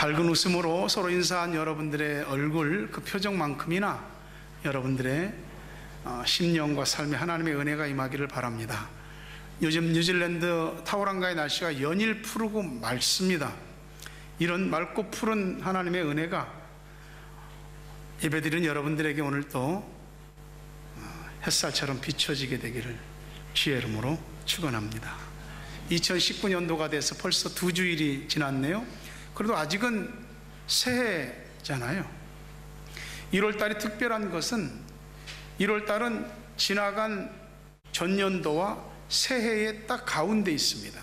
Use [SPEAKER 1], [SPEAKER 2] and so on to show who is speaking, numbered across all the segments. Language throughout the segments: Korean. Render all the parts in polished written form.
[SPEAKER 1] 밝은 웃음으로 서로 인사한 여러분들의 얼굴 그 표정만큼이나 여러분들의 심령과 삶에 하나님의 은혜가 임하기를 바랍니다. 요즘 뉴질랜드 타우랑가의 날씨가 연일 푸르고 맑습니다. 이런 맑고 푸른 하나님의 은혜가 예배드리는 여러분들에게 오늘 또 햇살처럼 비춰지게 되기를 주의 이름으로 축원합니다. 2019년도가 돼서 벌써 2주일이 지났네요. 그래도 아직은 새해잖아요. 1월달이 특별한 것은 1월달은 지나간 전년도와 새해의 딱 가운데 있습니다.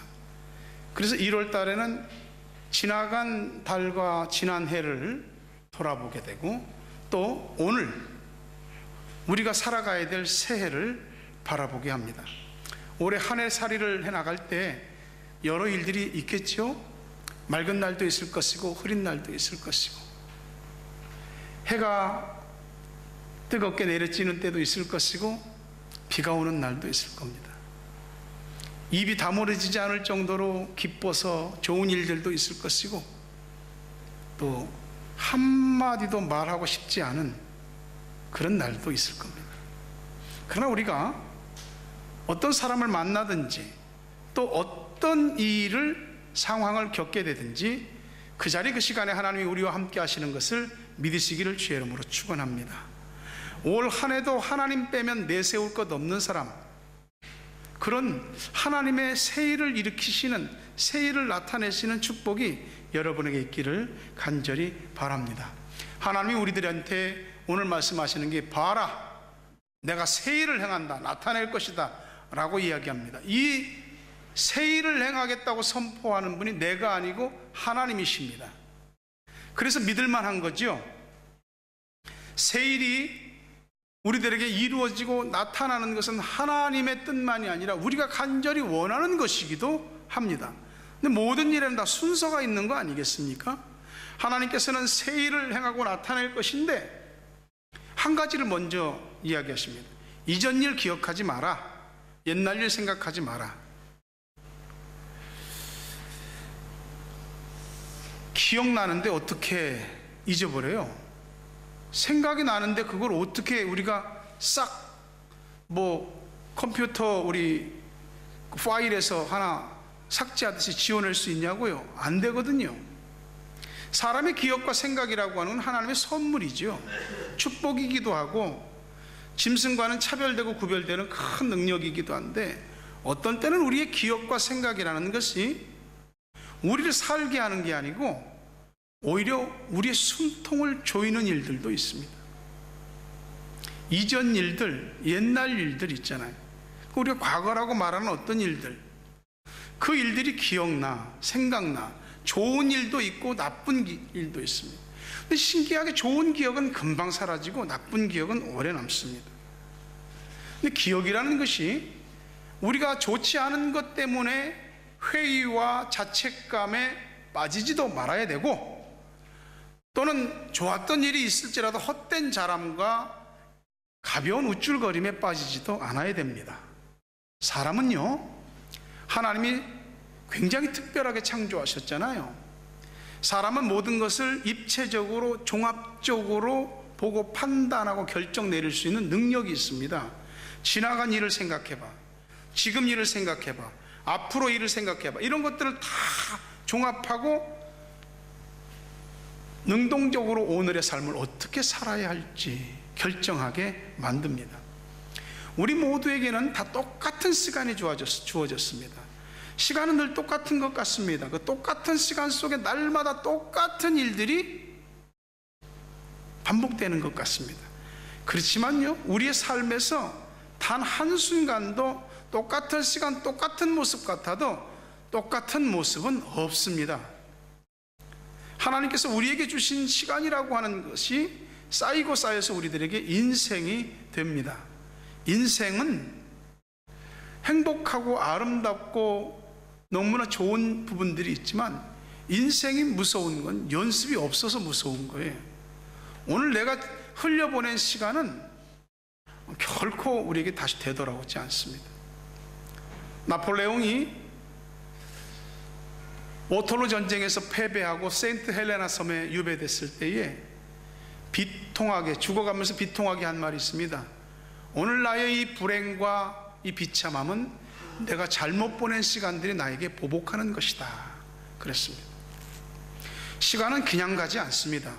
[SPEAKER 1] 그래서 1월달에는 지나간 달과 지난 해를 돌아보게 되고 또 오늘 우리가 살아가야 될 새해를 바라보게 합니다. 올해 한 해 살이를 해나갈 때 여러 일들이 있겠죠. 맑은 날도 있을 것이고 흐린 날도 있을 것이고 해가 뜨겁게 내려지는 때도 있을 것이고 비가 오는 날도 있을 겁니다. 입이 다물어지지 않을 정도로 기뻐서 좋은 일들도 있을 것이고 또 한마디도 말하고 싶지 않은 그런 날도 있을 겁니다. 그러나 우리가 어떤 사람을 만나든지 또 어떤 상황을 겪게 되든지 그 자리 그 시간에 하나님이 우리와 함께 하시는 것을 믿으시기를 주의 이름으로 축원합니다. 올 한 해도 하나님 빼면 내세울 것 없는 사람, 그런 하나님의 새일을 일으키시는, 새일을 나타내시는 축복이 여러분에게 있기를 간절히 바랍니다. 하나님이 우리들한테 오늘 말씀하시는 게 봐라, 내가 새일을 행한다, 나타낼 것이다 라고 이야기합니다. 이 새일을 행하겠다고 선포하는 분이 내가 아니고 하나님이십니다. 그래서 믿을만한 거죠. 새일이 우리들에게 이루어지고 나타나는 것은 하나님의 뜻만이 아니라 우리가 간절히 원하는 것이기도 합니다. 근데 모든 일에는 다 순서가 있는 거 아니겠습니까? 하나님께서는 새일을 행하고 나타낼 것인데 한 가지를 먼저 이야기하십니다. 이전 일 기억하지 마라, 옛날 일 생각하지 마라. 기억나는데 어떻게 잊어버려요? 생각이 나는데 그걸 어떻게 우리가 싹 컴퓨터 우리 파일에서 하나 삭제하듯이 지워낼 수 있냐고요? 안 되거든요. 사람의 기억과 생각이라고 하는 건 하나님의 선물이죠. 축복이기도 하고 짐승과는 차별되고 구별되는 큰 능력이기도 한데 어떤 때는 우리의 기억과 생각이라는 것이 우리를 살게 하는 게 아니고 오히려 우리의 숨통을 조이는 일들도 있습니다. 이전 일들, 옛날 일들 있잖아요. 우리가 과거라고 말하는 어떤 일들, 그 일들이 기억나, 생각나. 좋은 일도 있고 나쁜 일도 있습니다. 근데 신기하게 좋은 기억은 금방 사라지고 나쁜 기억은 오래 남습니다. 근데 기억이라는 것이 우리가 좋지 않은 것 때문에 회의와 자책감에 빠지지도 말아야 되고 또는 좋았던 일이 있을지라도 헛된 자랑과 가벼운 우쭐거림에 빠지지도 않아야 됩니다. 사람은요, 하나님이 굉장히 특별하게 창조하셨잖아요. 사람은 모든 것을 입체적으로 종합적으로 보고 판단하고 결정 내릴 수 있는 능력이 있습니다. 지나간 일을 생각해봐, 지금 일을 생각해봐, 앞으로 일을 생각해봐. 이런 것들을 다 종합하고 능동적으로 오늘의 삶을 어떻게 살아야 할지 결정하게 만듭니다. 우리 모두에게는 다 똑같은 시간이 주어졌습니다. 시간은 늘 똑같은 것 같습니다. 그 똑같은 시간 속에 날마다 똑같은 일들이 반복되는 것 같습니다. 그렇지만요, 우리의 삶에서 단 한순간도 똑같은 시간, 똑같은 모습 같아도 똑같은 모습은 없습니다. 하나님께서 우리에게 주신 시간이라고 하는 것이 쌓이고 쌓여서 우리들에게 인생이 됩니다. 인생은 행복하고 아름답고 너무나 좋은 부분들이 있지만 인생이 무서운 건 연습이 없어서 무서운 거예요. 오늘 내가 흘려보낸 시간은 결코 우리에게 다시 되돌아오지 않습니다. 나폴레옹이 오톨로 전쟁에서 패배하고 세인트 헬레나 섬에 유배됐을 때에 비통하게, 죽어가면서 비통하게 한 말이 있습니다. 오늘 나의 이 불행과 이 비참함은 내가 잘못 보낸 시간들이 나에게 보복하는 것이다 그랬습니다. 시간은 그냥 가지 않습니다.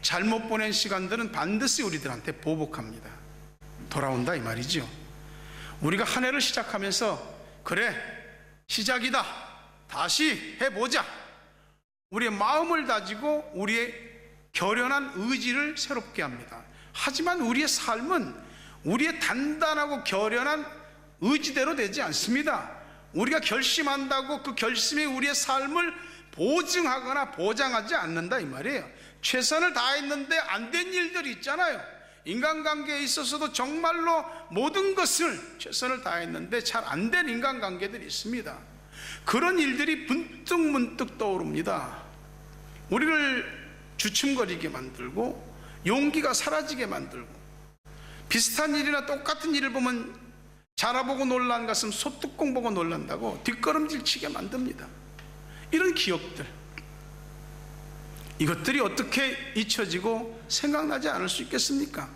[SPEAKER 1] 잘못 보낸 시간들은 반드시 우리들한테 보복합니다. 돌아온다 이 말이죠. 우리가 한 해를 시작하면서 그래 시작이다, 다시 해보자, 우리의 마음을 다지고 우리의 결연한 의지를 새롭게 합니다. 하지만 우리의 삶은 우리의 단단하고 결연한 의지대로 되지 않습니다. 우리가 결심한다고 그 결심이 우리의 삶을 보증하거나 보장하지 않는다 이 말이에요. 최선을 다했는데 안 된 일들이 있잖아요. 인간관계에 있어서도 정말로 모든 것을 최선을 다했는데 잘 안 된 인간관계들이 있습니다. 그런 일들이 문득문득 떠오릅니다. 우리를 주춤거리게 만들고 용기가 사라지게 만들고, 비슷한 일이나 똑같은 일을 보면 자라보고 놀란 가슴 소뚜껑 보고 놀란다고 뒷걸음질 치게 만듭니다. 이런 기억들, 이것들이 어떻게 잊혀지고 생각나지 않을 수 있겠습니까?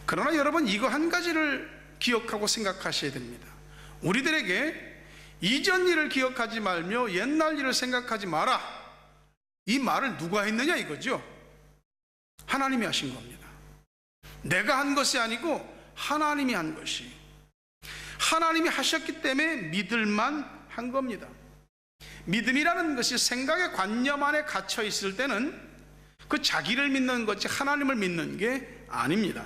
[SPEAKER 1] 그러나 여러분, 이거 한 가지를 기억하고 생각하셔야 됩니다. 우리들에게 이전 일을 기억하지 말며 옛날 일을 생각하지 마라, 이 말을 누가 했느냐 이거죠. 하나님이 하신 겁니다. 내가 한 것이 아니고 하나님이 한 것이, 하나님이 하셨기 때문에 믿을만 한 겁니다. 믿음이라는 것이 생각의 관념 안에 갇혀 있을 때는 그 자기를 믿는 것이 하나님을 믿는 게 아닙니다.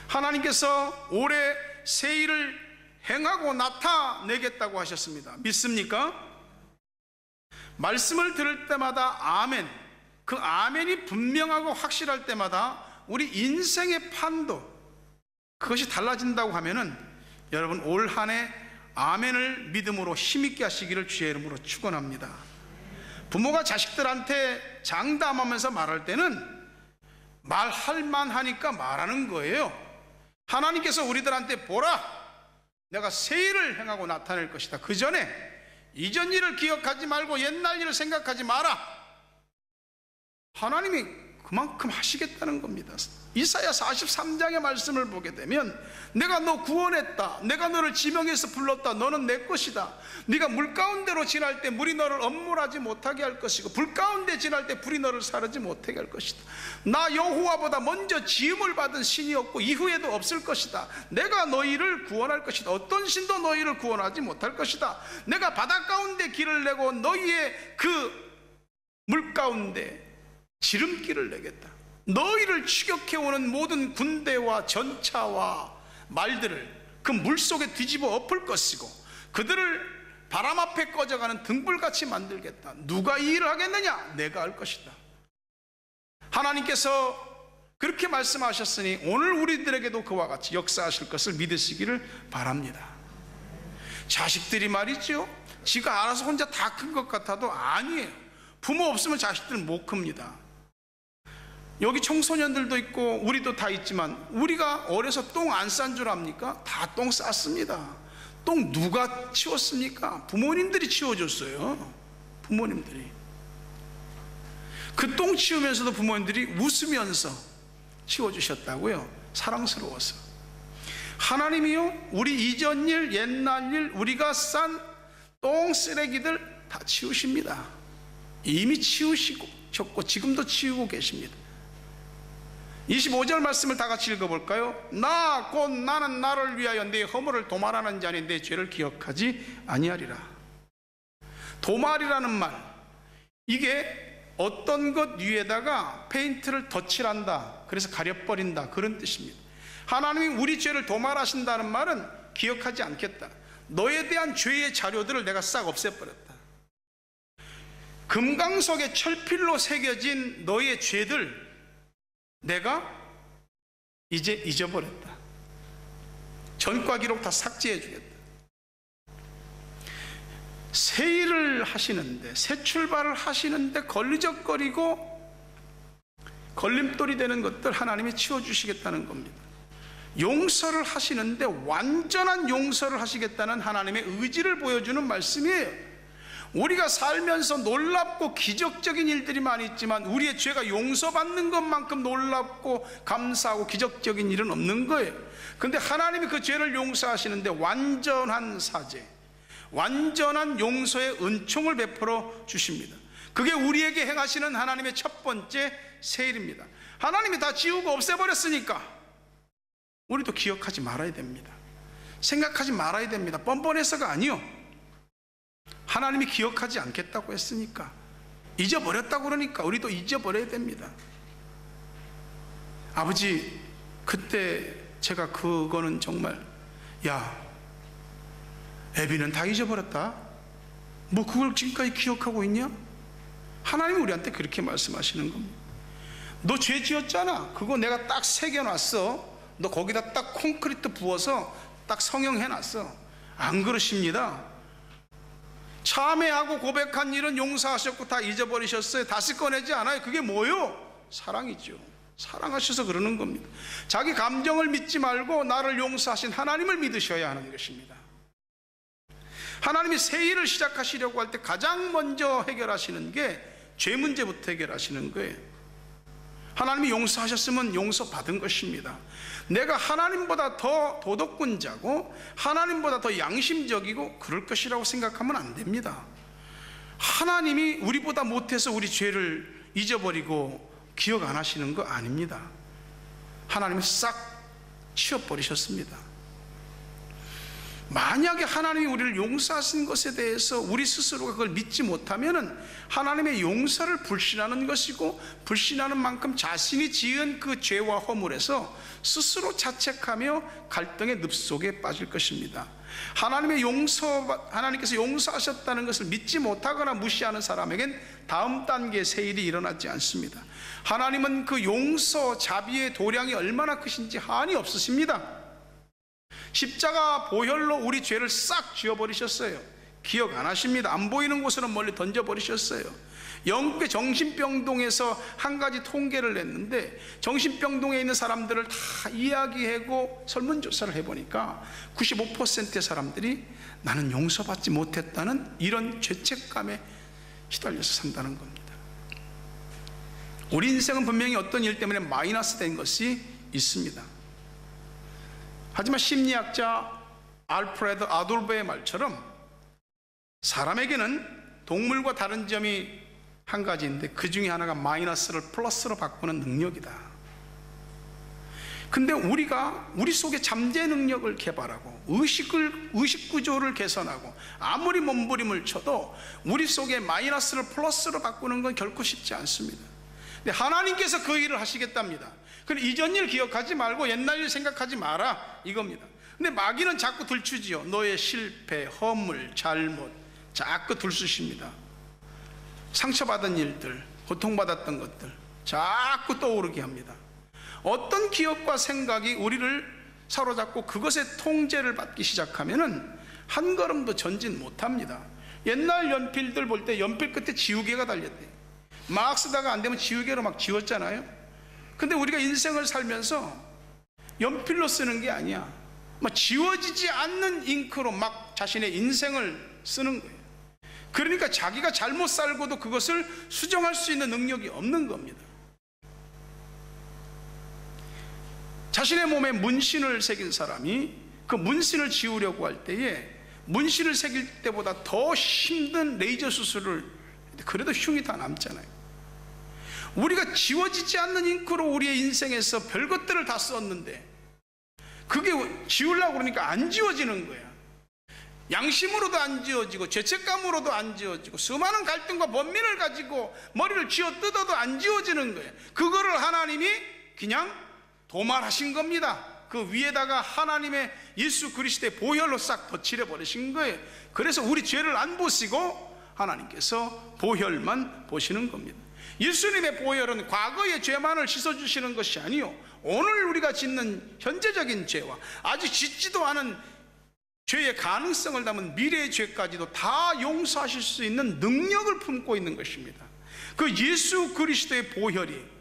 [SPEAKER 1] 하나님께서 올해 새 일을 행하고 나타내겠다고 하셨습니다. 믿습니까? 말씀을 들을 때마다 아멘, 그 아멘이 분명하고 확실할 때마다 우리 인생의 판도, 그것이 달라진다고 하면은 여러분, 올 한 해 아멘을 믿음으로 힘있게 하시기를 주의 이름으로 축원합니다. 부모가 자식들한테 장담하면서 말할 때는 말할 만하니까 말하는 거예요. 하나님께서 우리들한테 보라, 내가 새 일을 행하고 나타낼 것이다. 그 전에 이전 일을 기억하지 말고 옛날 일을 생각하지 마라. 하나님이 그만큼 하시겠다는 겁니다. 이사야 43장의 말씀을 보게 되면 내가 너 구원했다, 내가 너를 지명해서 불렀다, 너는 내 것이다. 네가 물 가운데로 지날 때 물이 너를 엄물하지 못하게 할 것이고 불 가운데 지날 때 불이 너를 사르지 못하게 할 것이다. 나 여호와보다 먼저 지음을 받은 신이 없고 이후에도 없을 것이다. 내가 너희를 구원할 것이다. 어떤 신도 너희를 구원하지 못할 것이다. 내가 바다 가운데 길을 내고 너희의 그 물 가운데 지름길을 내겠다. 너희를 추격해오는 모든 군대와 전차와 말들을 그 물속에 뒤집어 엎을 것이고 그들을 바람 앞에 꺼져가는 등불같이 만들겠다. 누가 이 일을 하겠느냐? 내가 할 것이다. 하나님께서 그렇게 말씀하셨으니 오늘 우리들에게도 그와 같이 역사하실 것을 믿으시기를 바랍니다. 자식들이 말이죠, 지가 알아서 혼자 다 큰 것 같아도 아니에요. 부모 없으면 자식들은 못 큽니다. 여기 청소년들도 있고 우리도 다 있지만 우리가 어려서 똥 안 싼 줄 압니까? 다 똥 쌌습니다. 똥 누가 치웠습니까? 부모님들이 치워줬어요. 부모님들이. 그 똥 치우면서도 부모님들이 웃으면서 치워주셨다고요. 사랑스러워서. 하나님이요, 우리 이전 일, 옛날 일, 우리가 싼 똥 쓰레기들 다 치우십니다. 이미 치우시고 지금도 치우고 계십니다. 25절 말씀을 다 같이 읽어볼까요? 나 곧 나는 나를 위하여 내 허물을 도말하는 자니 내 죄를 기억하지 아니하리라. 도말이라는 말, 이게 어떤 것 위에다가 페인트를 덧칠한다, 그래서 가려버린다, 그런 뜻입니다. 하나님이 우리 죄를 도말하신다는 말은 기억하지 않겠다. 너에 대한 죄의 자료들을 내가 싹 없애버렸다. 금강석에 철필로 새겨진 너의 죄들 내가 이제 잊어버렸다. 전과 기록 다 삭제해 주겠다. 새 일을 하시는데, 새 출발을 하시는데 걸리적거리고 걸림돌이 되는 것들 하나님이 치워주시겠다는 겁니다. 용서를 하시는데 완전한 용서를 하시겠다는 하나님의 의지를 보여주는 말씀이에요. 우리가 살면서 놀랍고 기적적인 일들이 많이 있지만 우리의 죄가 용서받는 것만큼 놀랍고 감사하고 기적적인 일은 없는 거예요. 근데 하나님이 그 죄를 용서하시는데 완전한 사죄, 완전한 용서의 은총을 베풀어 주십니다. 그게 우리에게 행하시는 하나님의 첫 번째 세일입니다. 하나님이 다 지우고 없애버렸으니까 우리도 기억하지 말아야 됩니다. 생각하지 말아야 됩니다. 뻔뻔해서가 아니요. 하나님이 기억하지 않겠다고 했으니까, 잊어버렸다고 그러니까 우리도 잊어버려야 됩니다. 아버지, 그때 제가 그거는 정말, 야, 애비는 다 잊어버렸다. 뭐 그걸 지금까지 기억하고 있냐? 하나님이 우리한테 그렇게 말씀하시는 겁니다. 너 죄 지었잖아. 그거 내가 딱 새겨놨어. 너 거기다 딱 콘크리트 부어서 딱 성형해놨어. 안 그러십니다. 참회하고 고백한 일은 용서하셨고 다 잊어버리셨어요. 다시 꺼내지 않아요. 그게 뭐요? 사랑이죠. 사랑하셔서 그러는 겁니다. 자기 감정을 믿지 말고 나를 용서하신 하나님을 믿으셔야 하는 것입니다. 하나님이 새 일을 시작하시려고 할 때 가장 먼저 해결하시는 게 죄 문제부터 해결하시는 거예요. 하나님이 용서하셨으면 용서받은 것입니다. 내가 하나님보다 더 도덕군자고 하나님보다 더 양심적이고 그럴 것이라고 생각하면 안 됩니다. 하나님이 우리보다 못해서 우리 죄를 잊어버리고 기억 안 하시는 거 아닙니다. 하나님이 싹 치워버리셨습니다. 만약에 하나님이 우리를 용서하신 것에 대해서 우리 스스로가 그걸 믿지 못하면 하나님의 용서를 불신하는 것이고, 불신하는 만큼 자신이 지은 그 죄와 허물에서 스스로 자책하며 갈등의 늪속에 빠질 것입니다. 하나님께서 용서하셨다는 것을 믿지 못하거나 무시하는 사람에겐 다음 단계의 세일이 일어나지 않습니다. 하나님은 그 용서 자비의 도량이 얼마나 크신지 한이 없으십니다. 십자가 보혈로 우리 죄를 싹 지워버리셨어요. 기억 안 하십니다. 안 보이는 곳으로 멀리 던져버리셨어요. 영국의 정신병동에서 한 가지 통계를 냈는데, 정신병동에 있는 사람들을 다 이야기하고 설문조사를 해보니까 95%의 사람들이 나는 용서받지 못했다는 이런 죄책감에 시달려서 산다는 겁니다. 우리 인생은 분명히 어떤 일 때문에 마이너스 된 것이 있습니다. 하지만 심리학자 알프레드 아돌베의 말처럼 사람에게는 동물과 다른 점이 한 가지인데 그 중에 하나가 마이너스를 플러스로 바꾸는 능력이다. 근데 우리가 우리 속에 잠재 능력을 개발하고 의식 구조를 개선하고 아무리 몸부림을 쳐도 우리 속에 마이너스를 플러스로 바꾸는 건 결코 쉽지 않습니다. 근데 하나님께서 그 일을 하시겠답니다. 그럼 이전 일 기억하지 말고 옛날 일 생각하지 마라, 이겁니다. 근데 마귀는 자꾸 들추지요. 너의 실패, 허물, 잘못 자꾸 들쑤십니다. 상처받은 일들, 고통받았던 것들 자꾸 떠오르게 합니다. 어떤 기억과 생각이 우리를 사로잡고 그것의 통제를 받기 시작하면은 한 걸음도 전진 못합니다. 옛날 연필들 볼 때 연필 끝에 지우개가 달렸대요. 막 쓰다가 안 되면 지우개로 막 지웠잖아요. 근데 우리가 인생을 살면서 연필로 쓰는 게 아니야. 막 지워지지 않는 잉크로 막 자신의 인생을 쓰는 거예요. 그러니까 자기가 잘못 살고도 그것을 수정할 수 있는 능력이 없는 겁니다. 자신의 몸에 문신을 새긴 사람이 그 문신을 지우려고 할 때에 문신을 새길 때보다 더 힘든 레이저 수술을, 그래도 흉이 다 남잖아요. 우리가 지워지지 않는 잉크로 우리의 인생에서 별것들을 다 썼는데 그게 지우려고 그러니까 안 지워지는 거야. 양심으로도 안 지워지고 죄책감으로도 안 지워지고 수많은 갈등과 번민을 가지고 머리를 쥐어 뜯어도 안 지워지는 거예요. 그거를 하나님이 그냥 도말하신 겁니다. 그 위에다가 하나님의 예수 그리스도의 보혈로 싹 덧칠해 버리신 거예요. 그래서 우리 죄를 안 보시고 하나님께서 보혈만 보시는 겁니다. 예수님의 보혈은 과거의 죄만을 씻어주시는 것이 아니요, 오늘 우리가 짓는 현재적인 죄와 아직 짓지도 않은 죄의 가능성을 담은 미래의 죄까지도 다 용서하실 수 있는 능력을 품고 있는 것입니다. 그 예수 그리스도의 보혈이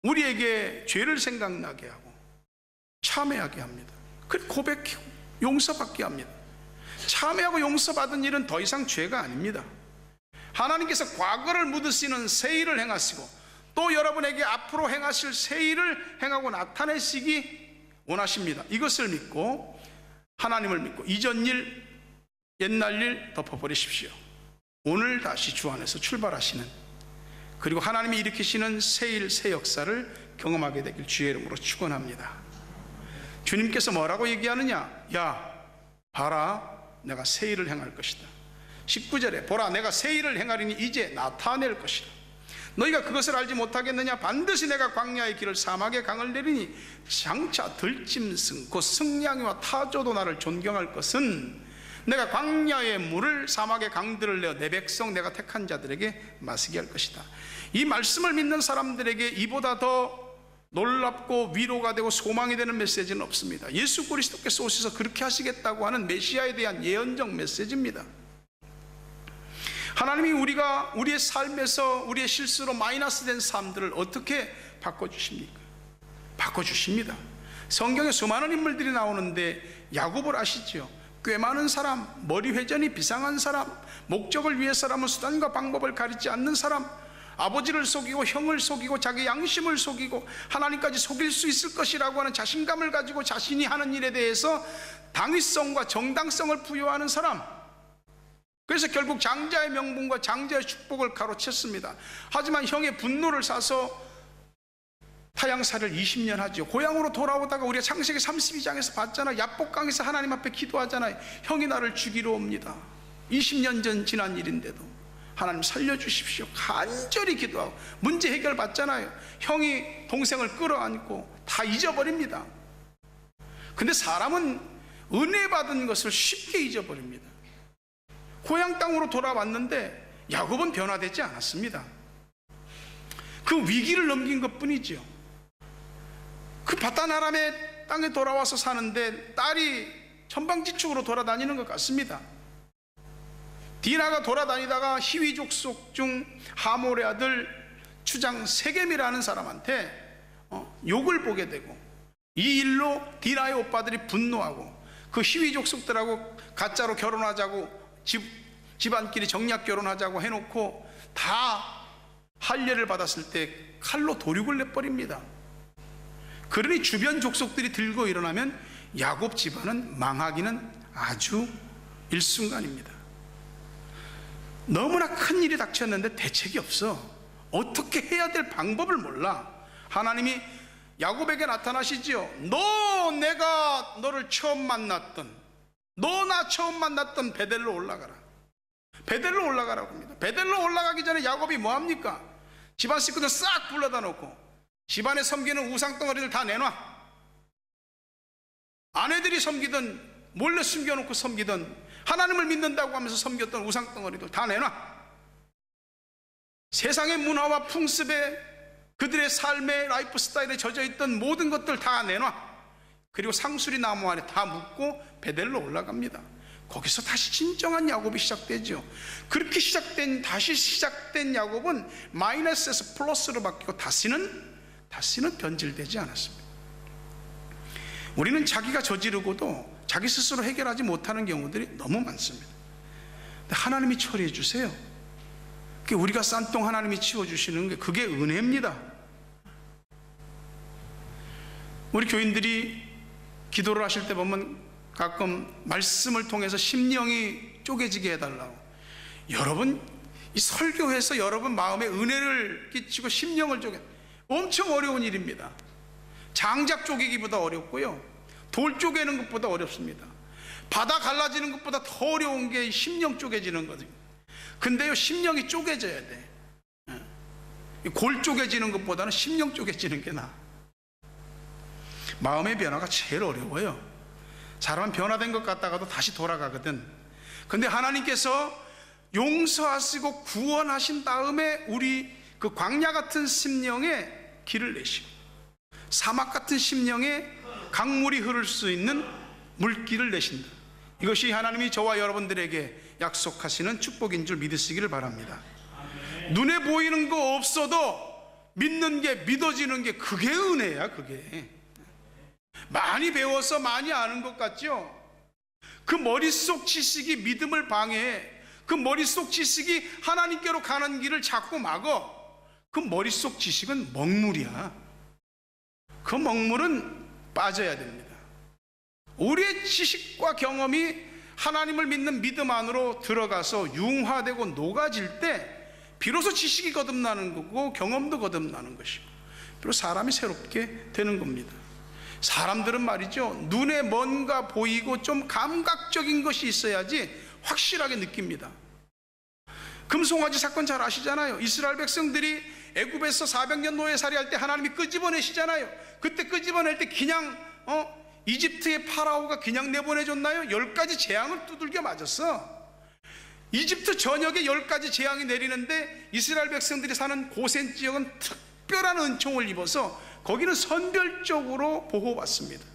[SPEAKER 1] 우리에게 죄를 생각나게 하고 참회하게 합니다. 그리고 고백하고 용서받게 합니다. 참회하고 용서받은 일은 더 이상 죄가 아닙니다. 하나님께서 과거를 묻으시는 새 일을 행하시고 또 여러분에게 앞으로 행하실 새 일을 행하고 나타내시기 원하십니다. 이것을 믿고, 하나님을 믿고 이전 일, 옛날 일 덮어버리십시오. 오늘 다시 주 안에서 출발하시는, 그리고 하나님이 일으키시는 새 일, 새 역사를 경험하게 되길 주의 이름으로 축원합니다. 주님께서 뭐라고 얘기하느냐? 야, 봐라, 내가 새 일을 행할 것이다. 19절에 보라, 내가 새 일을 행하리니 이제 나타낼 것이다. 너희가 그것을 알지 못하겠느냐? 반드시 내가 광야의 길을 사막의 강을 내리니 장차 들짐승 곧 승냥이와 타조도 나를 존경할 것은 내가 광야의 물을 사막의 강들을 내어 내 백성 내가 택한 자들에게 마시게 할 것이다. 이 말씀을 믿는 사람들에게 이보다 더 놀랍고 위로가 되고 소망이 되는 메시지는 없습니다. 예수 그리스도께서 오셔서 그렇게 하시겠다고 하는 메시아에 대한 예언적 메시지입니다. 하나님이 우리가 우리의 삶에서 우리의 실수로 마이너스 된 삶들을 어떻게 바꿔주십니까? 바꿔주십니다. 성경에 수많은 인물들이 나오는데 야곱을 아시죠? 꽤 많은 사람, 머리 회전이 비상한 사람, 목적을 위해서라면 수단과 방법을 가리지 않는 사람, 아버지를 속이고 형을 속이고 자기 양심을 속이고 하나님까지 속일 수 있을 것이라고 하는 자신감을 가지고 자신이 하는 일에 대해서 당위성과 정당성을 부여하는 사람, 그래서 결국 장자의 명분과 장자의 축복을 가로챘습니다. 하지만 형의 분노를 사서 타향살을 20년 하죠. 고향으로 돌아오다가 우리가 창세기 32장에서 봤잖아요. 야복강에서 하나님 앞에 기도하잖아요. 형이 나를 죽이러 옵니다. 20년 전 지난 일인데도 하나님 살려주십시오 간절히 기도하고 문제 해결 받잖아요. 형이 동생을 끌어안고 다 잊어버립니다. 근데 사람은 은혜 받은 것을 쉽게 잊어버립니다. 고향 땅으로 돌아왔는데 야곱은 변화되지 않았습니다. 그 위기를 넘긴 것뿐이죠. 그 바단 아람의 땅에 돌아와서 사는데 딸이 천방지축으로 돌아다니는 것 같습니다. 디나가 돌아다니다가 히위 족속 중 하몰의 아들 추장 세겜이라는 사람한테 욕을 보게 되고, 이 일로 디나의 오빠들이 분노하고 그 히위 족속들하고 가짜로 결혼하자고 집안끼리 정략 결혼하자고 해놓고 다 할례를 받았을 때 칼로 도륙을 내버립니다. 그러니 주변 족속들이 들고 일어나면 야곱 집안은 망하기는 아주 일순간입니다. 너무나 큰 일이 닥쳤는데 대책이 없어. 어떻게 해야 될 방법을 몰라. 하나님이 야곱에게 나타나시지요. 내가 너를 처음 만났던, 나 처음 만났던 베델로 올라가라. 베델로 올라가라고 합니다. 베델로 올라가기 전에 야곱이 뭐합니까? 집안 식구들 싹 불러다 놓고 집안에 섬기는 우상덩어리들 다 내놔. 아내들이 섬기던, 몰래 숨겨놓고 섬기던, 하나님을 믿는다고 하면서 섬겼던 우상덩어리들 다 내놔. 세상의 문화와 풍습에, 그들의 삶의 라이프 스타일에 젖어있던 모든 것들 다 내놔. 그리고 상수리 나무 아래 다 묻고 베델로 올라갑니다. 거기서 다시 진정한 야곱이 시작되죠. 그렇게 다시 시작된 야곱은 마이너스에서 플러스로 바뀌고 다시는 변질되지 않았습니다. 우리는 자기가 저지르고도 자기 스스로 해결하지 못하는 경우들이 너무 많습니다. 근데 하나님이 처리해 주세요. 우리가 싼 똥 하나님이 치워주시는 게 그게 은혜입니다. 우리 교인들이 기도를 하실 때 보면 가끔 말씀을 통해서 심령이 쪼개지게 해달라고. 여러분, 이 설교해서 여러분 마음에 은혜를 끼치고 심령을 엄청 어려운 일입니다. 장작 쪼개기보다 어렵고요, 돌 쪼개는 것보다 어렵습니다. 바다 갈라지는 것보다 더 어려운 게 심령 쪼개지는 거죠. 근데요, 심령이 쪼개져야 돼. 골 쪼개지는 것보다는 심령 쪼개지는 게 나아. 마음의 변화가 제일 어려워요. 사람은 변화된 것 같다가도 다시 돌아가거든. 근데 하나님께서 용서하시고 구원하신 다음에 우리 그 광야 같은 심령에 길을 내시고 사막 같은 심령에 강물이 흐를 수 있는 물길을 내신다. 이것이 하나님이 저와 여러분들에게 약속하시는 축복인 줄 믿으시기를 바랍니다. 눈에 보이는 거 없어도 믿는 게, 믿어지는 게, 그게 은혜야. 그게 많이 배워서 많이 아는 것 같죠? 그 머릿속 지식이 믿음을 방해해. 그 머릿속 지식이 하나님께로 가는 길을 자꾸 막어. 그 머릿속 지식은 먹물이야. 그 먹물은 빠져야 됩니다. 우리의 지식과 경험이 하나님을 믿는 믿음 안으로 들어가서 융화되고 녹아질 때 비로소 지식이 거듭나는 거고 경험도 거듭나는 것이고 비로소 사람이 새롭게 되는 겁니다. 사람들은 말이죠, 눈에 뭔가 보이고 좀 감각적인 것이 있어야지 확실하게 느낍니다. 금송아지 사건 잘 아시잖아요. 이스라엘 백성들이 애굽에서 400년 노예살이할 때 하나님이 끄집어내시잖아요. 그때 끄집어낼 때 그냥 이집트의 파라오가 그냥 내보내줬나요? 10가지 재앙을 두들겨 맞았어. 이집트 전역에 10가지 재앙이 내리는데 이스라엘 백성들이 사는 고센 지역은 특별한 은총을 입어서 거기는 선별적으로 보호받습니다.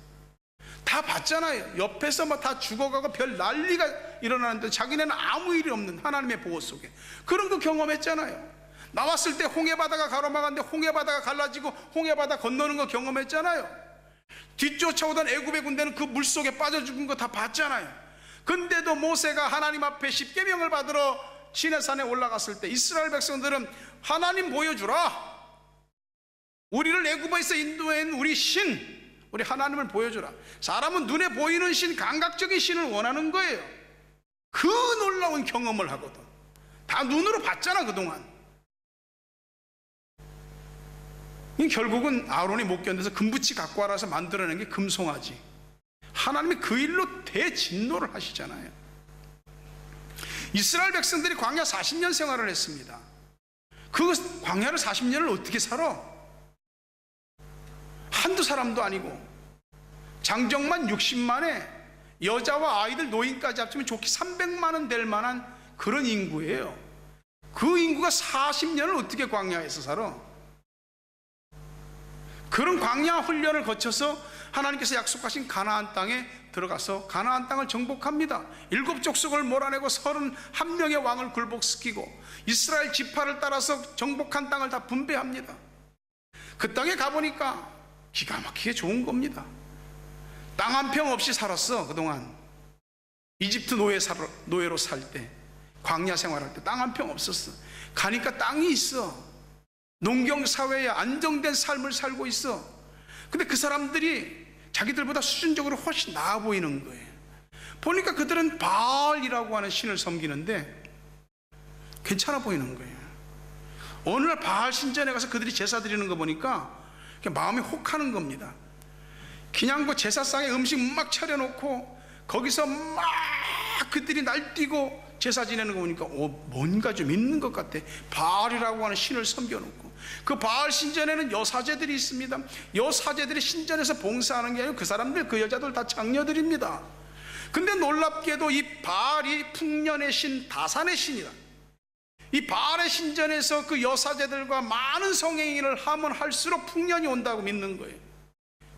[SPEAKER 1] 다 봤잖아요. 옆에서 막 다 죽어가고 별 난리가 일어나는데 자기네는 아무 일이 없는 하나님의 보호 속에 그런 거 경험했잖아요. 나왔을 때 홍해바다가 가로막았는데 홍해바다가 갈라지고 홍해바다 건너는 거 경험했잖아요. 뒤쫓아오던 애굽의 군대는 그 물속에 빠져 죽은 거 다 봤잖아요. 근데도 모세가 하나님 앞에 십계명을 받으러 시내산에 올라갔을 때 이스라엘 백성들은 하나님 보여주라, 우리를 애굽에서 인도한 우리 신, 우리 하나님을 보여주라. 사람은 눈에 보이는 신, 감각적인 신을 원하는 거예요. 그 놀라운 경험을 하거든. 다 눈으로 봤잖아 그동안. 결국은 아론이 못 견뎌서 금붙이 갖고 와라서 만들어낸 게 금송아지. 하나님이 그 일로 대진노를 하시잖아요. 이스라엘 백성들이 광야 40년 생활을 했습니다. 그 광야를 40년을 어떻게 살아? 한두 사람도 아니고 장정만 60만에 여자와 아이들 노인까지 합치면 좋게 300만은 될 만한 그런 인구예요. 그 인구가 40년을 어떻게 광야에서 살아? 그런 광야 훈련을 거쳐서 하나님께서 약속하신 가나안 땅에 들어가서 가나안 땅을 정복합니다. 7족속을 몰아내고 31명의 왕을 굴복시키고 이스라엘 지파를 따라서 정복한 땅을 다 분배합니다. 그 땅에 가보니까 기가 막히게 좋은 겁니다. 땅 한 평 없이 살았어. 그동안 이집트 노예로 살 때, 광야 생활할 때 땅 한 평 없었어. 가니까 땅이 있어. 농경사회에 안정된 삶을 살고 있어. 근데 그 사람들이 자기들보다 수준적으로 훨씬 나아 보이는 거예요. 보니까 그들은 바알이라고 하는 신을 섬기는데 괜찮아 보이는 거예요. 어느 날 바알 신전에 가서 그들이 제사 드리는 거 보니까 마음이 혹하는 겁니다. 그냥 그 제사상에 음식 막 차려놓고 거기서 막 그들이 날뛰고 제사 지내는 거 보니까 뭔가 좀 있는 것 같아. 바알이라고 하는 신을 섬겨놓고 그 바알 신전에는 여사제들이 있습니다. 여사제들이 신전에서 봉사하는 게 아니고 그 사람들, 그 여자들 다 장녀들입니다. 근데 놀랍게도 이 바알이 풍년의 신, 다산의 신이다. 이 바알의 신전에서 그 여사제들과 많은 성행위를 하면 할수록 풍년이 온다고 믿는 거예요.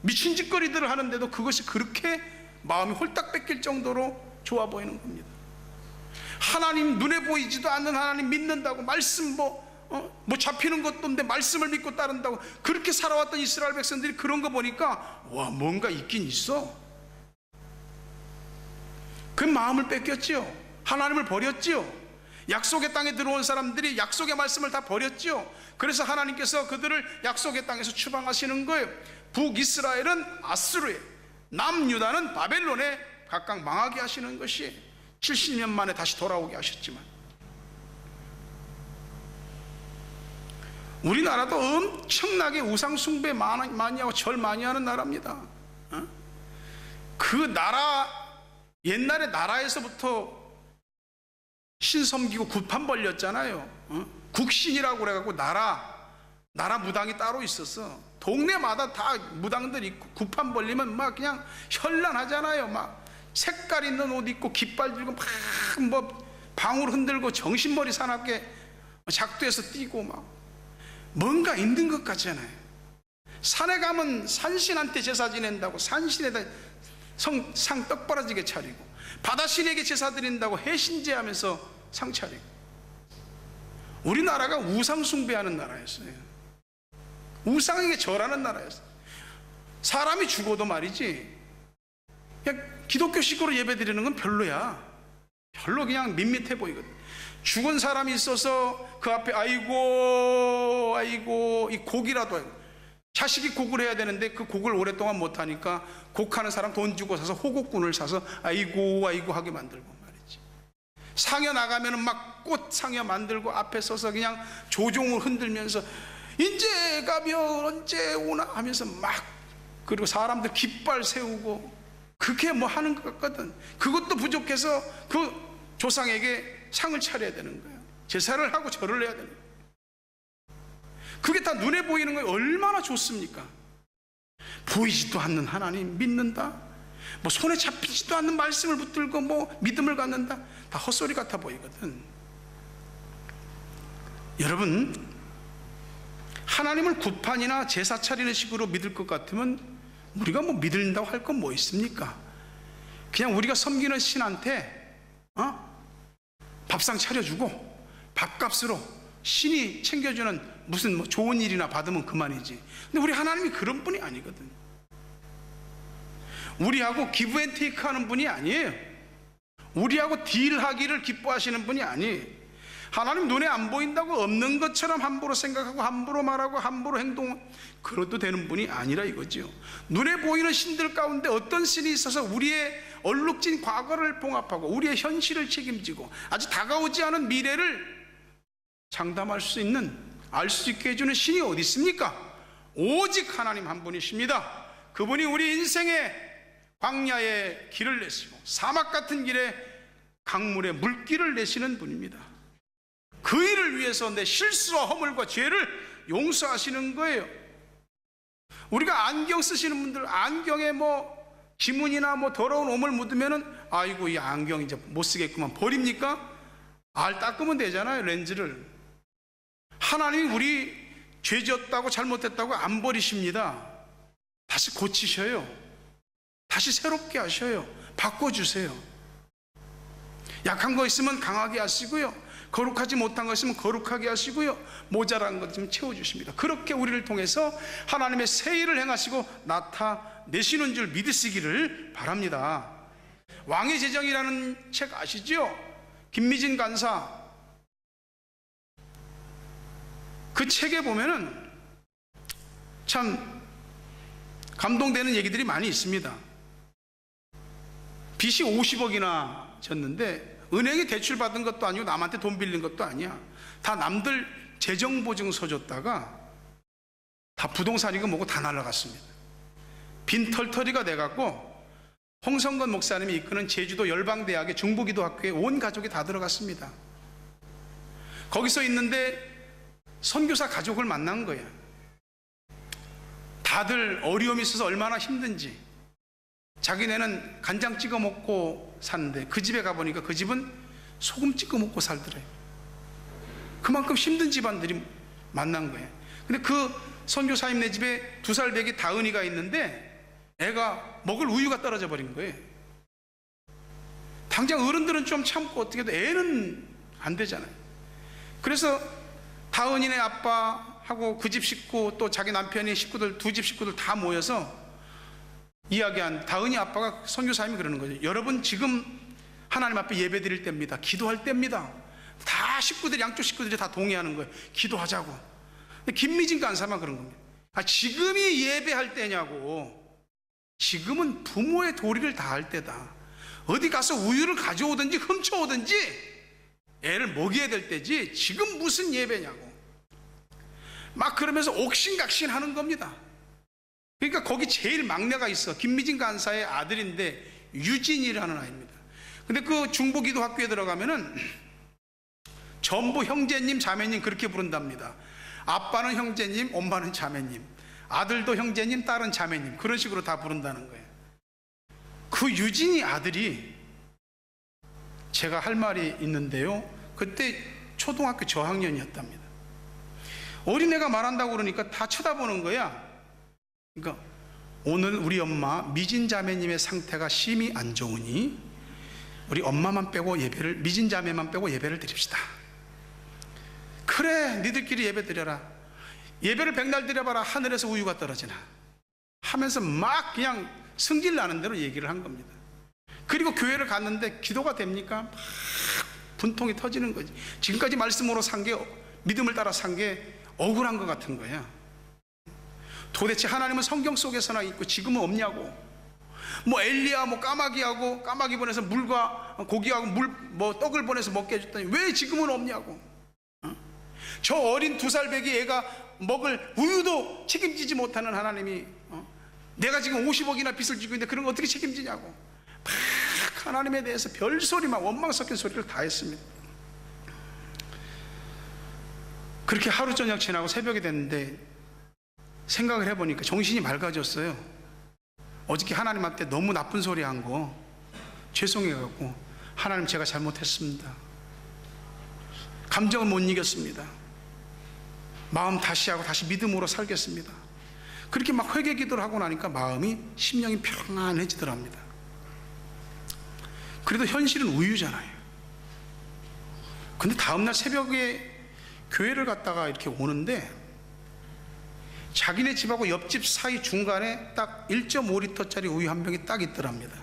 [SPEAKER 1] 미친 짓거리들을 하는데도 그것이 그렇게 마음이 홀딱 뺏길 정도로 좋아 보이는 겁니다. 하나님, 눈에 보이지도 않는 하나님 믿는다고, 말씀 뭐 잡히는 것도 없는데 말씀을 믿고 따른다고 그렇게 살아왔던 이스라엘 백성들이 그런 거 보니까 와, 뭔가 있긴 있어. 그 마음을 뺏겼지요. 하나님을 버렸지요. 약속의 땅에 들어온 사람들이 약속의 말씀을 다 버렸지요. 그래서 하나님께서 그들을 약속의 땅에서 추방하시는 거예요. 북이스라엘은 아스루에, 남유다는 바벨론에 각각 망하게 하시는 것이 70년 만에 다시 돌아오게 하셨지만, 우리나라도 엄청나게 우상 숭배 많이 하고 절 많이 하는 나라입니다. 그 나라, 옛날에 나라에서부터 신 섬기고 굿판 벌렸잖아요. 국신이라고 그래갖고 나라 무당이 따로 있었어. 동네마다 다 무당들 있고 굿판 벌리면 막 그냥 현란하잖아요. 막 색깔 있는 옷 입고 깃발 들고 막 뭐 방울 흔들고 정신머리 사납게 작두해서 뛰고 막 뭔가 있는 것 같잖아요. 산에 가면 산신한테 제사 지낸다고 산신에다 상 떡벌어지게 차리고, 바다신에게 제사 드린다고 해신제하면서 상 차리고. 우리나라가 우상 숭배하는 나라였어요. 우상에게 절하는 나라였어요. 사람이 죽어도 말이지, 그냥 기독교식으로 예배 드리는 건 별로야. 별로 그냥 밋밋해 보이거든. 죽은 사람이 있어서 그 앞에 아이고 아이고 이 곡이라도, 자식이 곡을 해야 되는데 그 곡을 오랫동안 못하니까 곡하는 사람 돈 주고 사서 호곡군을 사서 아이고 아이고 하게 만들고 말이지. 상여 나가면은 막 꽃 상여 만들고 앞에 서서 그냥 조종을 흔들면서 이제 가면 언제 오나 하면서 막, 그리고 사람들 깃발 세우고 그게 뭐 하는 것 같거든. 그것도 부족해서 그 조상에게 상을 차려야 되는 거예요. 제사를 하고 절을 해야 되는 거예요. 그게 다 눈에 보이는 거예요. 얼마나 좋습니까? 보이지도 않는 하나님 믿는다, 뭐 손에 잡히지도 않는 말씀을 붙들고 뭐 믿음을 갖는다, 다 헛소리 같아 보이거든. 여러분, 하나님을 굿판이나 제사 차리는 식으로 믿을 것 같으면 우리가 뭐 믿는다고 할 건 뭐 있습니까? 그냥 우리가 섬기는 신한테 밥상 차려주고 밥값으로 신이 챙겨주는 무슨 뭐 좋은 일이나 받으면 그만이지. 근데 우리 하나님이 그런 분이 아니거든. 우리하고 기브 앤 테이크 하는 분이 아니에요. 우리하고 딜하기를 기뻐하시는 분이 아니에요. 하나님 눈에 안 보인다고 없는 것처럼 함부로 생각하고 함부로 말하고 함부로 행동, 그래도 되는 분이 아니라 이거지요. 눈에 보이는 신들 가운데 어떤 신이 있어서 우리의 얼룩진 과거를 봉합하고 우리의 현실을 책임지고 아직 다가오지 않은 미래를 장담할 수 있는, 알 수 있게 해주는 신이 어디 있습니까? 오직 하나님 한 분이십니다. 그분이 우리 인생의 광야의 길을 내시고 사막 같은 길에 강물의 물길을 내시는 분입니다. 그 일을 위해서 내 실수와 허물과 죄를 용서하시는 거예요. 우리가 안경 쓰시는 분들, 안경에 뭐 지문이나 뭐 더러운 오물 묻으면은 아이고 이 안경 이제 못 쓰겠구만 버립니까? 알 닦으면 되잖아요, 렌즈를. 하나님이 우리 죄 지었다고 잘못했다고 안 버리십니다. 다시 고치셔요. 다시 새롭게 하셔요. 바꿔주세요. 약한 거 있으면 강하게 하시고요, 거룩하지 못한 것 있으면 거룩하게 하시고요, 모자란 것 좀 채워주십니다. 그렇게 우리를 통해서 하나님의 새 일을 행하시고 나타내시는 줄 믿으시기를 바랍니다. 왕의 제정이라는 책 아시죠? 김미진 간사. 그 책에 보면은 참 감동되는 얘기들이 많이 있습니다. 빚이 50억이나 졌는데 은행에 대출 받은 것도 아니고 남한테 돈 빌린 것도 아니야. 다 남들 재정보증서 줬다가 다 부동산이고 뭐고 다 날아갔습니다. 빈털터리가 돼갖고 홍성건 목사님이 이끄는 제주도 열방대학의 중부기도학교에 온 가족이 다 들어갔습니다. 거기서 있는데 선교사 가족을 만난 거야. 다들 어려움이 있어서 얼마나 힘든지. 자기네는 간장 찍어 먹고 사는데 그 집에 가보니까 그 집은 소금 찍어 먹고 살더래요. 그만큼 힘든 집안들이 만난 거예요. 근데 그 선교사님네 집에 2살 배기 다은이가 있는데 애가 먹을 우유가 떨어져 버린 거예요. 당장 어른들은 좀 참고 어떻게 해도 애는 안 되잖아요. 그래서 다은이네 아빠하고 그 집 식구 또 자기 남편의 식구들, 2집 식구들 다 모여서 이야기한 다은이 아빠가 선교사님이 그러는 거죠. 여러분 지금 하나님 앞에 예배 드릴 때입니다. 기도할 때입니다. 다 식구들이, 양쪽 식구들이 다 동의하는 거예요. 기도하자고. 근데 김미진 간사만 그런 겁니다. 지금이 예배할 때냐고. 지금은 부모의 도리를 다할 때다. 어디 가서 우유를 가져오든지 훔쳐오든지 애를 먹여야 될 때지 지금 무슨 예배냐고. 막 그러면서 옥신각신 하는 겁니다. 그러니까 거기 제일 막내가 있어. 김미진 간사의 아들인데 유진이라는 아이입니다. 근데 그 중부기도학교에 들어가면은 전부 형제님 자매님 그렇게 부른답니다. 아빠는 형제님, 엄마는 자매님, 아들도 형제님, 딸은 자매님, 그런 식으로 다 부른다는 거예요. 그 유진이 아들이, 제가 할 말이 있는데요, 그때 초등학교 저학년이었답니다. 어린애가 말한다고 그러니까 다 쳐다보는 거야. 그러니까 오늘 우리 엄마 미진 자매님의 상태가 심히 안 좋으니 우리 엄마만 빼고 예배를, 미진 자매만 빼고 예배를 드립시다. 그래, 니들끼리 예배 드려라. 예배를 백날 드려봐라. 하늘에서 우유가 떨어지나 하면서 막 그냥 승질 나는 대로 얘기를 한 겁니다. 그리고 교회를 갔는데 기도가 됩니까? 막 분통이 터지는 거지. 지금까지 말씀으로 산 게, 믿음을 따라 산 게 억울한 것 같은 거야. 도대체 하나님은 성경 속에서나 있고 지금은 없냐고. 뭐 엘리야 뭐 까마귀하고 까마귀 보내서 물과 고기하고 물 뭐 떡을 보내서 먹게 해줬더니 왜 지금은 없냐고. 저 어린 2살 배기 애가 먹을 우유도 책임지지 못하는 하나님이 내가 지금 50억이나 빚을 지고 있는데 그런 거 어떻게 책임지냐고 막 하나님에 대해서 별소리만 원망 섞인 소리를 다 했습니다. 그렇게 하루 저녁 지나고 새벽이 됐는데 생각을 해보니까 정신이 맑아졌어요. 어저께 하나님한테 너무 나쁜 소리 한 거 죄송해갖고 하나님 제가 잘못했습니다. 감정을 못 이겼습니다. 마음 다시 하고 다시 믿음으로 살겠습니다. 그렇게 막 회개 기도를 하고 나니까 마음이 심령이 평안해지더랍니다. 그래도 현실은 우유잖아요. 근데 다음날 새벽에 교회를 갔다가 이렇게 오는데 자기네 집하고 옆집 사이 중간에 딱 1.5리터짜리 우유 한 병이 딱 있더랍니다.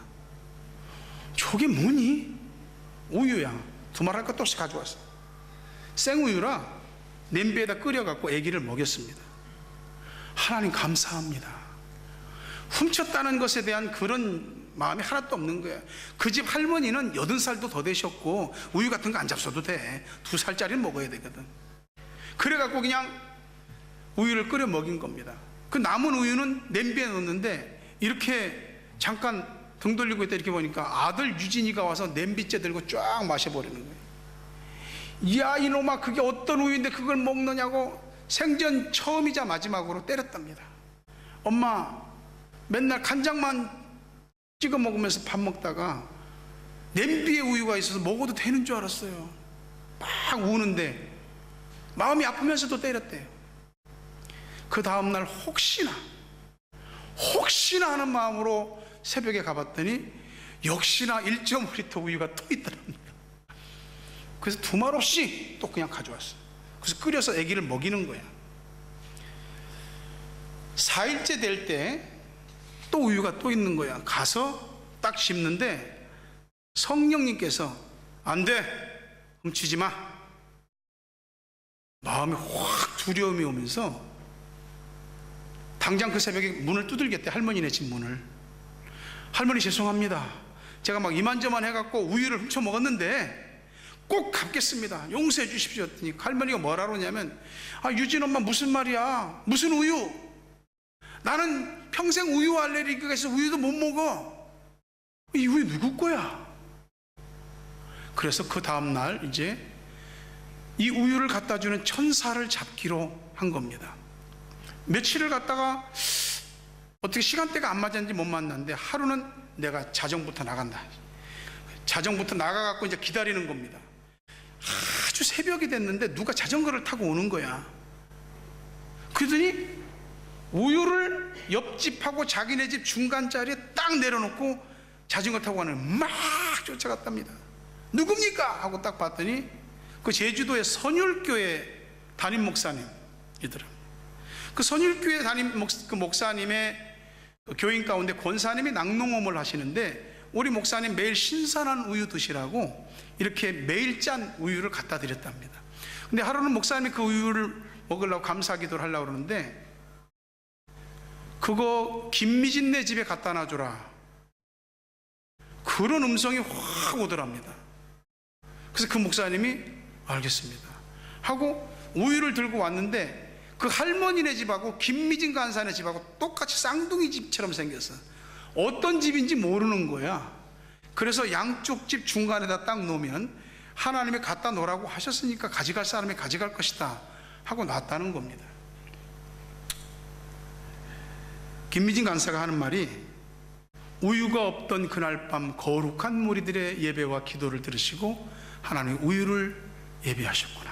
[SPEAKER 1] 저게 뭐니? 우유야. 두말할 것도 없이 가져왔어. 생우유라 냄비에다 끓여갖고 아기를 먹였습니다. 하나님 감사합니다. 훔쳤다는 것에 대한 그런 마음이 하나도 없는 거예요. 그 집 할머니는 80살도 더 되셨고 우유 같은 거 안 잡숴도 돼. 2살짜리는 먹어야 되거든. 그래갖고 그냥 우유를 끓여 먹인 겁니다. 그 남은 우유는 냄비에 넣었는데 이렇게 잠깐 등 돌리고 있다 이렇게 보니까 아들 유진이가 와서 냄비째 들고 쫙 마셔버리는 거예요. 야 이놈아 그게 어떤 우유인데 그걸 먹느냐고 생전 처음이자 마지막으로 때렸답니다. 엄마 맨날 간장만 찍어 먹으면서 밥 먹다가 냄비에 우유가 있어서 먹어도 되는 줄 알았어요. 막 우는데 마음이 아프면서도 때렸대요. 그 다음날 혹시나 하는 마음으로 새벽에 가봤더니 역시나 1.5리터 우유가 또 있더랍니다. 그래서 두말 없이 또 그냥 가져왔어요. 그래서 끓여서 아기를 먹이는 거야. 4일째 될 때 또 우유가 또 있는 거야. 가서 딱 씹는데 성령님께서 안 돼, 훔치지 마. 마음에 확 두려움이 오면서 당장 그 새벽에 문을 두들겼대. 할머니네 집 문을. 할머니 죄송합니다. 제가 막 이만저만 해갖고 우유를 훔쳐 먹었는데 꼭 갚겠습니다. 용서해 주십시오. 했더니 할머니가 뭐라 그러냐면 유진 엄마 무슨 말이야. 무슨 우유. 나는 평생 우유 알레르기가 있어서 우유도 못 먹어. 이 우유 누구 거야? 그래서 그 다음날 이제 이 우유를 갖다 주는 천사를 잡기로 한 겁니다. 며칠을 갔다가 어떻게 시간대가 안 맞았는지 못 만났는데 하루는 내가 자정부터 나간다. 자정부터 나가갖고 이제 기다리는 겁니다. 아주 새벽이 됐는데 누가 자전거를 타고 오는 거야. 그러더니 우유를 옆집하고 자기네 집 중간 자리에 딱 내려놓고 자전거 타고 가는 막 쫓아갔답니다. 누굽니까? 하고 딱 봤더니 그 제주도의 선율교회 담임 목사님이더라. 그 선율교회 담임 그 목사님의 그 교인 가운데 권사님이 낙농업을 하시는데 우리 목사님 매일 신선한 우유 드시라고 이렇게 매일 짠 우유를 갖다 드렸답니다. 근데 하루는 목사님이 그 우유를 먹으려고 감사 기도를 하려고 그러는데 그거 김미진네 집에 갖다 놔줘라. 그런 음성이 확 오더랍니다. 그래서 그 목사님이 알겠습니다 하고 우유를 들고 왔는데 그 할머니네 집하고 김미진 간사네 집하고 똑같이 쌍둥이 집처럼 생겼어. 어떤 집인지 모르는 거야. 그래서 양쪽 집 중간에다 딱 놓으면 하나님이 갖다 놓으라고 하셨으니까 가져갈 사람이 가져갈 것이다 하고 놨다는 겁니다. 김미진 간사가 하는 말이 우유가 없던 그날 밤 거룩한 무리들의 예배와 기도를 들으시고 하나님의 우유를 예배하셨구나.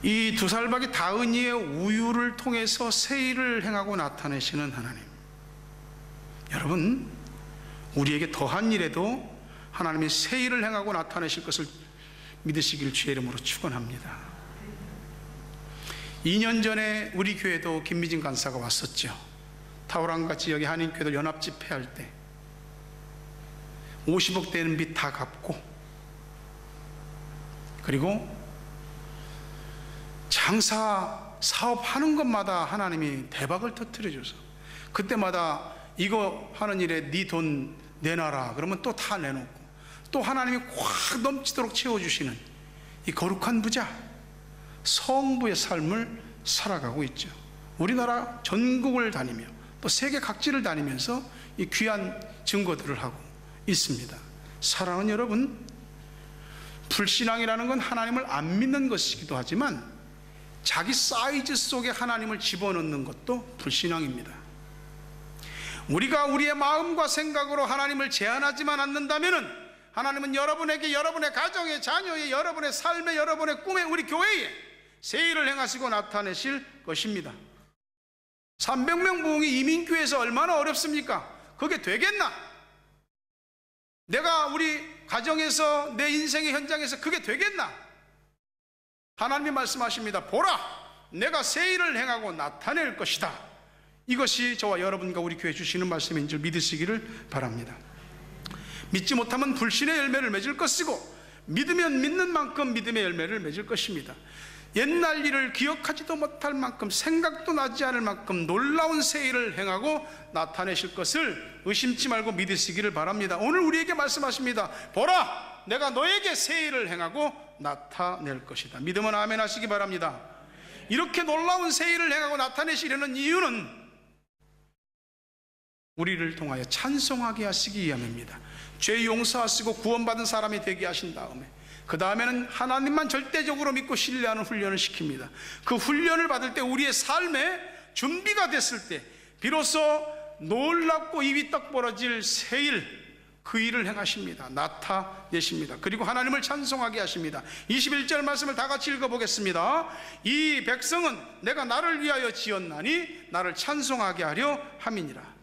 [SPEAKER 1] 이 2살박이 다은이의 우유를 통해서 새 일을 행하고 나타내시는 하나님. 여러분, 우리에게 더한 일에도 하나님이 새 일을 행하고 나타내실 것을 믿으시길 주의 이름으로 축원합니다. 2년 전에 우리 교회도 김미진 간사가 왔었죠. 타우랑과 지역의 한인교회들 연합집회할 때 50억 되는 빚 다 갚고, 그리고 장사 사업하는 것마다 하나님이 대박을 터뜨려줘서 그때마다 이거 하는 일에 네 돈 내놔라 그러면 또 다 내놓고, 또 하나님이 확 넘치도록 채워주시는 이 거룩한 부자 성부의 삶을 살아가고 있죠. 우리나라 전국을 다니며 또 세계 각지를 다니면서 이 귀한 증거들을 하고 있습니다. 사랑하는 여러분, 불신앙이라는 건 하나님을 안 믿는 것이기도 하지만 자기 사이즈 속에 하나님을 집어넣는 것도 불신앙입니다. 우리가 우리의 마음과 생각으로 하나님을 제한하지만 않는다면 하나님은 여러분에게, 여러분의 가정에, 자녀에, 여러분의 삶에, 여러분의 꿈에, 우리 교회에 새 일을 행하시고 나타내실 것입니다. 300명 부흥이 이민교회에서 얼마나 어렵습니까? 그게 되겠나? 내가 우리 가정에서, 내 인생의 현장에서 그게 되겠나? 하나님이 말씀하십니다. 보라, 내가 새 일을 행하고 나타낼 것이다. 이것이 저와 여러분과 우리 교회 주시는 말씀인 줄 믿으시기를 바랍니다. 믿지 못하면 불신의 열매를 맺을 것이고, 믿으면 믿는 만큼 믿음의 열매를 맺을 것입니다. 옛날 일을 기억하지도 못할 만큼, 생각도 나지 않을 만큼 놀라운 새 일을 행하고 나타내실 것을 의심치 말고 믿으시기를 바랍니다. 오늘 우리에게 말씀하십니다. 보라, 내가 너에게 새 일을 행하고 나타낼 것이다. 믿으면 아멘 하시기 바랍니다. 이렇게 놀라운 새 일을 행하고 나타내시려는 이유는 우리를 통하여 찬송하게 하시기 위함입니다. 죄 용서하시고 구원받은 사람이 되게 하신 다음에 그 다음에는 하나님만 절대적으로 믿고 신뢰하는 훈련을 시킵니다. 그 훈련을 받을 때 우리의 삶에 준비가 됐을 때 비로소 놀랍고 입이 떡 벌어질 새 일, 그 일을 행하십니다. 나타내십니다. 그리고 하나님을 찬송하게 하십니다. 21절 말씀을 다 같이 읽어보겠습니다. 이 백성은 내가 나를 위하여 지었나니 나를 찬송하게 하려 함이니라.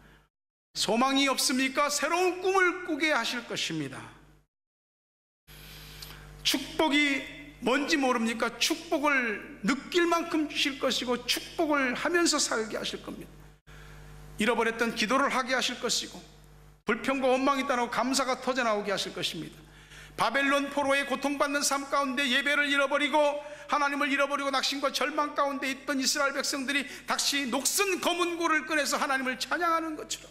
[SPEAKER 1] 소망이 없습니까? 새로운 꿈을 꾸게 하실 것입니다. 축복이 뭔지 모릅니까? 축복을 느낄 만큼 주실 것이고 축복을 하면서 살게 하실 겁니다. 잃어버렸던 기도를 하게 하실 것이고 불평과 원망이 따르고 감사가 터져나오게 하실 것입니다. 바벨론 포로의 고통받는 삶 가운데 예배를 잃어버리고 하나님을 잃어버리고 낙심과 절망 가운데 있던 이스라엘 백성들이 다시 녹슨 검은 고를 꺼내서 하나님을 찬양하는 것처럼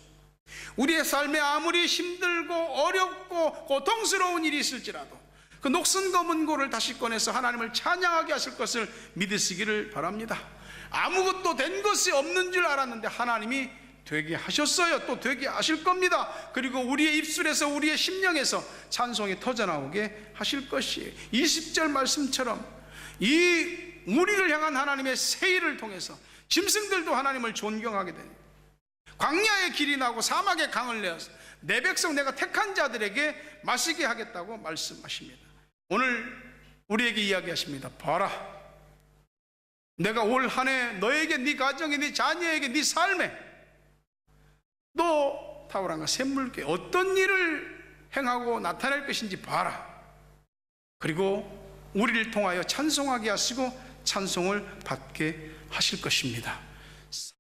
[SPEAKER 1] 우리의 삶에 아무리 힘들고 어렵고 고통스러운 일이 있을지라도 그 녹슨 검은 고를 다시 꺼내서 하나님을 찬양하게 하실 것을 믿으시기를 바랍니다. 아무것도 된 것이 없는 줄 알았는데 하나님이 되게 하셨어요. 또 되게 하실 겁니다. 그리고 우리의 입술에서, 우리의 심령에서 찬송이 터져나오게 하실 것이에요. 20절 말씀처럼 이 우리를 향한 하나님의 새 일을 통해서 짐승들도 하나님을 존경하게 됩니다. 광야의 길이 나고 사막의 강을 내어서 내 백성 내가 택한 자들에게 마시게 하겠다고 말씀하십니다. 오늘 우리에게 이야기하십니다. 봐라, 내가 올 한 해 너에게, 네 가정에, 네 자녀에게, 네 삶에 또 타우랑과 샘물교회 어떤 일을 행하고 나타낼 것인지 봐라. 그리고 우리를 통하여 찬송하게 하시고 찬송을 받게 하실 것입니다.